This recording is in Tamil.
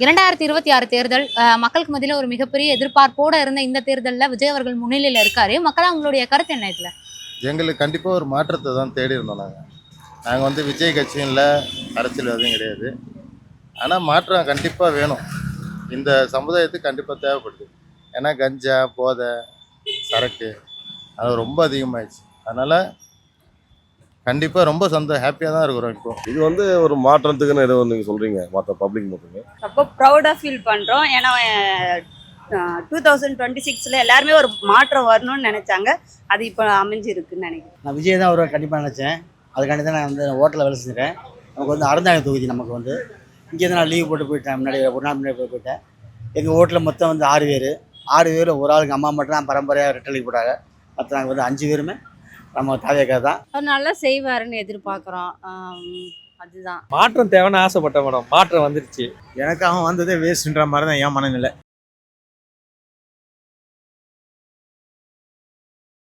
2026 தேர்தல் மக்களுக்கு மத்தியில ஒரு மிகப்பெரிய எதிர்பார்ப்போட இருந்த இந்த தேர்தலில் விஜய் அவர்கள் முன்னிலையில் இருக்காரு. மக்கள் அவங்களுடைய கருத்து என்ன இதுல? எங்களுக்கு கண்டிப்பாக ஒரு மாற்றத்தை தான் தேடி இருந்தோம். நாங்கள் விஜய் கட்சியும் இல்லை, அரசியல்வாதியும் கிடையாது. ஆனால் மாற்றம் கண்டிப்பாக வேணும். இந்த சமுதாயத்துக்கு கண்டிப்பாக தேவைப்படுது. ஏன்னா கஞ்சா, போதை, சரக்கு அது ரொம்ப அதிகமாகிடுச்சு. அதனால் கண்டிப்பாக ரொம்ப ஹாப்பியாக தான் இருக்கிறோம். இப்போ இது ஒரு மாற்றத்துக்குன்னு ஏதோ நீங்கள் சொல்கிறீங்க, மற்ற பப்ளிக் மட்டுமே ரொம்ப ப்ரௌடாக ஃபீல் பண்ணுறோம். ஏன்னா 2026 எல்லாருமே ஒரு மாற்றம் வரணும்னு நினச்சாங்க. அது இப்போ அமைஞ்சிருக்குன்னு நினைக்கிறேன். நான் விஜய் தான் ஒரு கண்டிப்பாக நினச்சேன். அதுக்காண்டி தான் நான் ஹோட்டலில் வேலை செஞ்சுருக்கேன். நமக்கு அறந்தாங்க தொகுதி. நமக்கு இங்கேருந்து நான் லீவ் போட்டு போயிட்டேன். ஒரு நாள் முன்னாடி போயிட்டேன். எங்கள் ஹோட்டலில் மொத்தம் 6 பேர். 6 பேர் ஒரு ஆளுக்கு அம்மா மட்டும் தான் பரம்பரையாக ரெட்டலிக்கு போட்டாங்க. மற்ற நாங்கள் 5 பேருமே நம்ம தாவேக்கா தான். அவர் நல்லா செய்வாருன்னு எதிர்பார்க்குறோம். அதுதான் மாற்றம் தேவைன்னு ஆசைப்பட்டேன் மேடம். மாற்றம் வந்துருச்சு. எனக்கு அவன் வந்ததே வேஸ்ட்ன்ற மாதிரி தான் என் மனநிலை.